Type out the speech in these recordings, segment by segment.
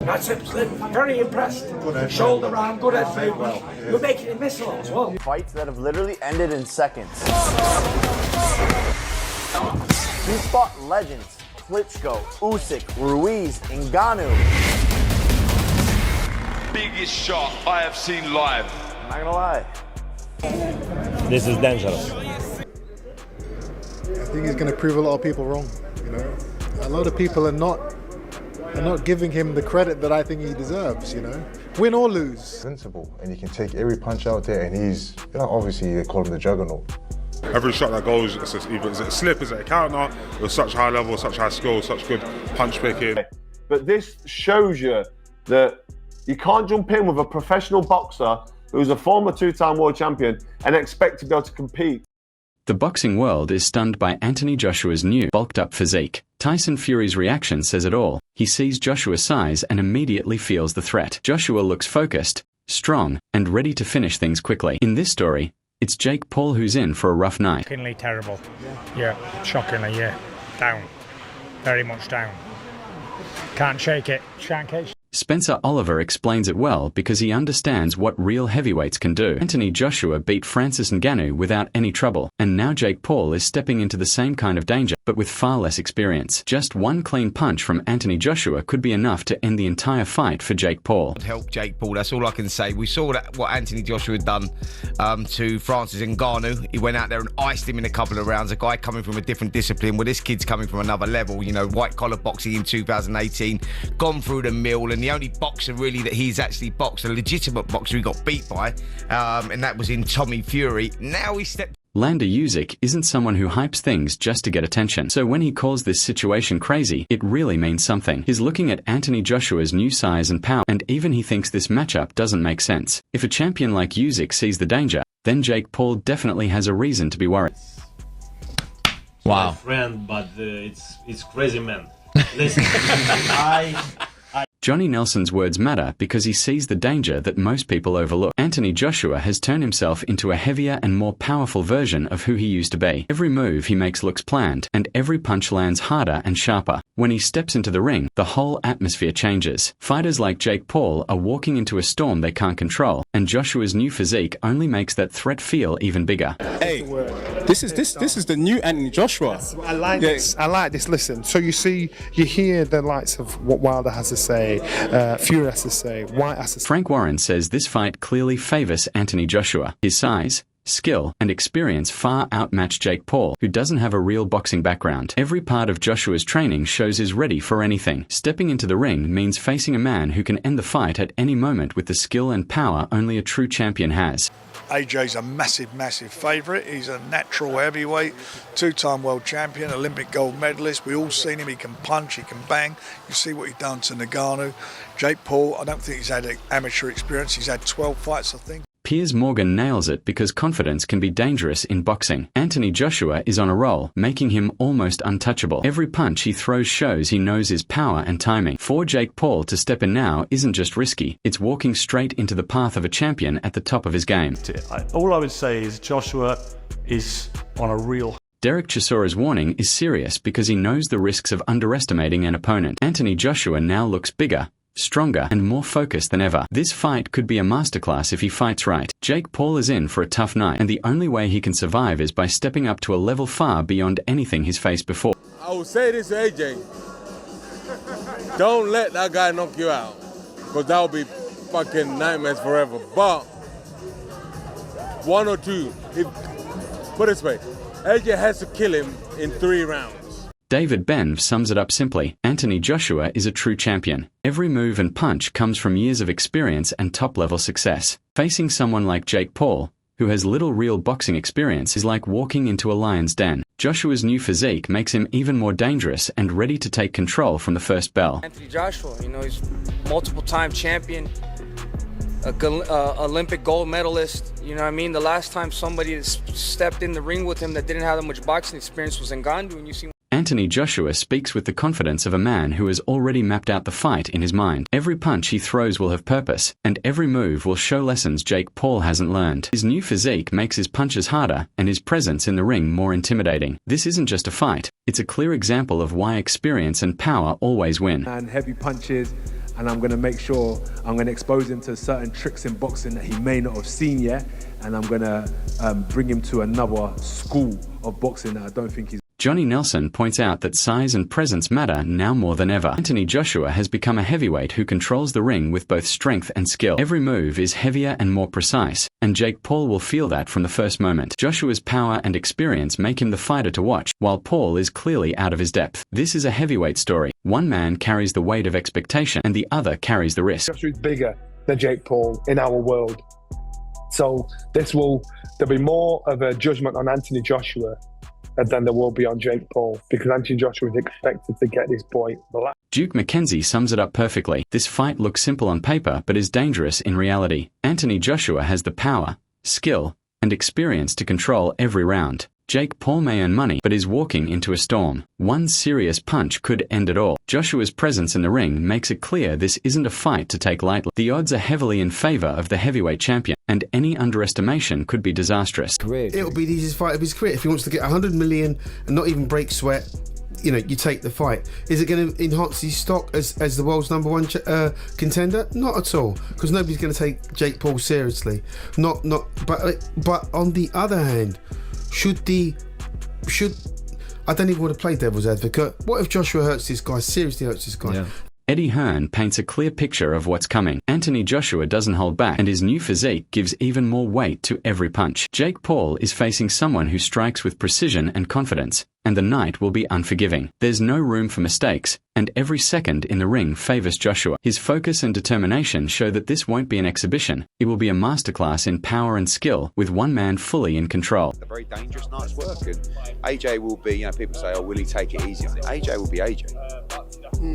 That's it, Slim. Very impressed. Shoulder round, good head movement. You're making him miss a lot as well. Fights that have literally ended in seconds. He's fought legends: Klitschko, Usyk, Ruiz, Ngannou. Biggest shot I have seen live. I'm not gonna lie. This is dangerous. I think he's going to prove a lot of people wrong. You know, a lot of people are not giving him the credit that I think he deserves. You know, win or lose. Invincible, and he can take every punch out there, and he's, you know, obviously they call him the juggernaut. Every shot that goes, is it a slip, is it a counter? With such high level, such high skill, such good punch picking. But this shows you that you can't jump in with a professional boxer who's a former two-time world champion and expect to be able to compete. The boxing world is stunned by Anthony Joshua's new, bulked-up physique. Tyson Fury's reaction says it all. He sees Joshua's size and immediately feels the threat. Joshua looks focused, strong, and ready to finish things quickly. In this story, it's Jake Paul who's in for a rough night. Shockingly terrible. Yeah, shockingly, yeah. Down. Very much down. Can't shake it. Shank it. Spencer Oliver explains it well because he understands what real heavyweights can do. Anthony Joshua beat Francis Ngannou without any trouble, and now Jake Paul is stepping into the same kind of danger, but with far less experience. Just one clean punch from Anthony Joshua could be enough to end the entire fight for Jake Paul. Help Jake Paul, that's all I can say. We saw that what Anthony Joshua had done to Francis Ngannou. He went out there and iced him in a couple of rounds. A guy coming from a different discipline. Well, this kid's coming from another level. You know, white-collar boxing in 2018, gone through the mill, and the only boxer really that he's actually boxed, a legitimate boxer he got beat by, and that was in Tommy Fury. Now he stepped. Lander Usyk isn't someone who hypes things just to get attention. So when he calls this situation crazy, it really means something. He's looking at Anthony Joshua's new size and power, and even he thinks this matchup doesn't make sense. If a champion like Usyk sees the danger, then Jake Paul definitely has a reason to be worried. Wow. My friend, but it's crazy, man. Listen, Johnny Nelson's words matter because he sees the danger that most people overlook. Anthony Joshua has turned himself into a heavier and more powerful version of who he used to be. Every move he makes looks planned, and every punch lands harder and sharper. When he steps into the ring, the whole atmosphere changes. Fighters like Jake Paul are walking into a storm they can't control, and Joshua's new physique only makes that threat feel even bigger. Hey, this is the new Anthony Joshua. I like this. I like this. Listen, so you hear the likes of what Wilder has to say, Fury has to say, White has to say. Frank Warren says this fight clearly favors Anthony Joshua. His size, skill, and experience far outmatch Jake Paul, who doesn't have a real boxing background. Every part of Joshua's training shows he's ready for anything. Stepping into the ring means facing a man who can end the fight at any moment with the skill and power only a true champion has. AJ's a massive favourite. He's a natural heavyweight, two-time world champion, Olympic gold medalist. We've all seen him. He can punch, he can bang. You see what he's done to Ngannou. Jake Paul, I don't think he's had amateur experience. He's had 12 fights, I think. Piers Morgan nails it because confidence can be dangerous in boxing. Anthony Joshua is on a roll, making him almost untouchable. Every punch he throws shows he knows his power and timing. For Jake Paul to step in now isn't just risky, it's walking straight into the path of a champion at the top of his game. all I would say is Joshua is on a real. Derek Chisora's warning is serious because he knows the risks of underestimating an opponent. Anthony Joshua now looks bigger, stronger, and more focused than ever. This fight could be a masterclass if he fights right. Jake Paul is in for a tough night, and the only way he can survive is by stepping up to a level far beyond anything he's faced before. I will say this to AJ. Don't let that guy knock you out, because that will be fucking nightmares forever. But one or two, put it this way, AJ has to kill him in 3 rounds. David Benv sums it up simply. Anthony Joshua is a true champion. Every move and punch comes from years of experience and top-level success. Facing someone like Jake Paul, who has little real boxing experience, is like walking into a lion's den. Joshua's new physique makes him even more dangerous and ready to take control from the first bell. Anthony Joshua, he's multiple-time champion, Olympic gold medalist. You know what I mean? The last time somebody stepped in the ring with him that didn't have that much boxing experience was Ngannou, and you see. Anthony Joshua speaks with the confidence of a man who has already mapped out the fight in his mind. Every punch he throws will have purpose, and every move will show lessons Jake Paul hasn't learned. His new physique makes his punches harder and his presence in the ring more intimidating. This isn't just a fight, it's a clear example of why experience and power always win. And heavy punches, and I'm going to make sure I'm going to expose him to certain tricks in boxing that he may not have seen yet, and I'm going to bring him to another school of boxing that I don't think he's. Johnny Nelson points out that size and presence matter now more than ever. Anthony Joshua has become a heavyweight who controls the ring with both strength and skill. Every move is heavier and more precise, and Jake Paul will feel that from the first moment. Joshua's power and experience make him the fighter to watch, while Paul is clearly out of his depth. This is a heavyweight story. One man carries the weight of expectation, and the other carries the risk. Joshua is bigger than Jake Paul in our world. So there'll be more of a judgment on Anthony Joshua than there will be on Jake Paul, because Anthony Joshua is expected to get this boy black. Duke McKenzie sums it up perfectly. This fight looks simple on paper, but is dangerous in reality. Anthony Joshua has the power, skill, and experience to control every round. Jake Paul may earn money, but is walking into a storm. One serious punch could end it all. Joshua's presence in the ring makes it clear this isn't a fight to take lightly. The odds are heavily in favor of the heavyweight champion, and any underestimation could be disastrous. It'll be the easiest fight of his career. If he wants to get 100 million and not even break sweat, you know, you take the fight. Is it going to enhance his stock as the world's #1 contender? Not at all, because nobody's going to take Jake Paul seriously. But on the other hand, I don't even want to play devil's advocate. What if Joshua hurts this guy, seriously hurts this guy? Yeah. Eddie Hearn paints a clear picture of what's coming. Anthony Joshua doesn't hold back, and his new physique gives even more weight to every punch. Jake Paul is facing someone who strikes with precision and confidence, and the night will be unforgiving. There's no room for mistakes, and every second in the ring favors Joshua. His focus and determination show that this won't be an exhibition. It will be a masterclass in power and skill, with one man fully in control. A very dangerous night's work, and AJ will be, you know, people say, oh, will he take it easy on it? AJ will be AJ.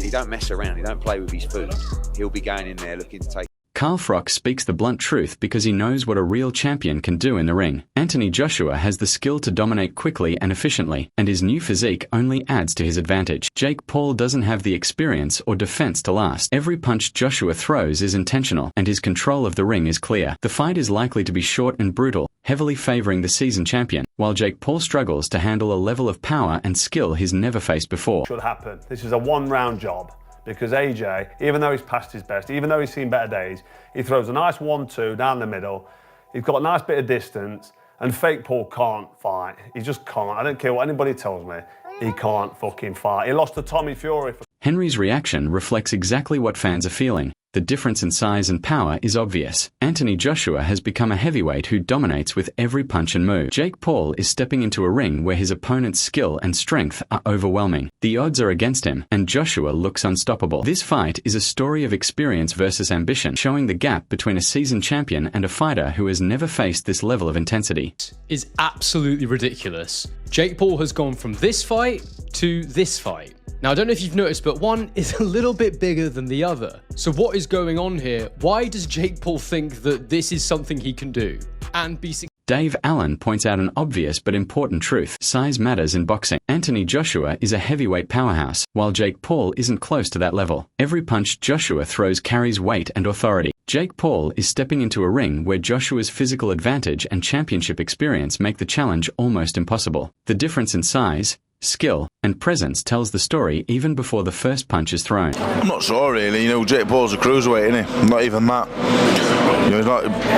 He don't mess around, he don't play with his food. He'll be going in there looking to take. Carl Froch speaks the blunt truth because he knows what a real champion can do in the ring. Anthony Joshua has the skill to dominate quickly and efficiently, and his new physique only adds to his advantage. Jake Paul doesn't have the experience or defense to last. Every punch Joshua throws is intentional, and his control of the ring is clear. The fight is likely to be short and brutal, heavily favoring the seasoned champion, while Jake Paul struggles to handle a level of power and skill he's never faced before. Should happen. This is a one-round job. Because AJ, even though he's past his best, even though he's seen better days, he throws a nice 1-2 down the middle. He's got a nice bit of distance, and fake Paul can't fight. He just can't. I don't care what anybody tells me. He can't fucking fight. He lost to Tommy Fury. Henry's reaction reflects exactly what fans are feeling. The difference in size and power is obvious. Anthony Joshua has become a heavyweight who dominates with every punch and move. Jake Paul is stepping into a ring where his opponent's skill and strength are overwhelming. The odds are against him, and Joshua looks unstoppable. This fight is a story of experience versus ambition, showing the gap between a seasoned champion and a fighter who has never faced this level of intensity. Is absolutely ridiculous. Jake Paul has gone from this fight to this fight. Now, I don't know if you've noticed, but one is a little bit bigger than the other. So what is going on here? Why does Jake Paul think that this is something he can do and be successful? Dave Allen points out an obvious but important truth. Size matters in boxing. Anthony Joshua is a heavyweight powerhouse, while Jake Paul isn't close to that level. Every punch Joshua throws carries weight and authority. Jake Paul is stepping into a ring where Joshua's physical advantage and championship experience make the challenge almost impossible. The difference in size, skill, and presence tells the story even before the first punch is thrown. I'm not sure really, Jake Paul's a cruiserweight, isn't he? Not even that.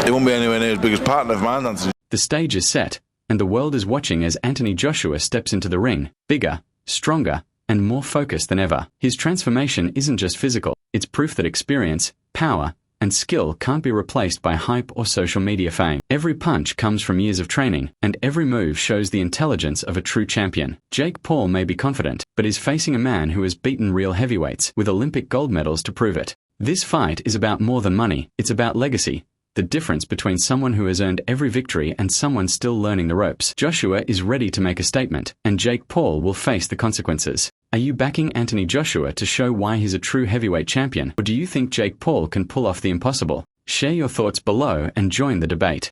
He won't be anywhere near as big as partner of mine, Anthony. The stage is set, and the world is watching as Anthony Joshua steps into the ring, bigger, stronger, and more focused than ever. His transformation isn't just physical, it's proof that experience, power, and skill can't be replaced by hype or social media fame. Every punch comes from years of training, and every move shows the intelligence of a true champion. Jake Paul may be confident, but is facing a man who has beaten real heavyweights, with Olympic gold medals to prove it. This fight is about more than money, it's about legacy. The difference between someone who has earned every victory and someone still learning the ropes. Joshua is ready to make a statement, and Jake Paul will face the consequences. Are you backing Anthony Joshua to show why he's a true heavyweight champion, or do you think Jake Paul can pull off the impossible? Share your thoughts below and join the debate.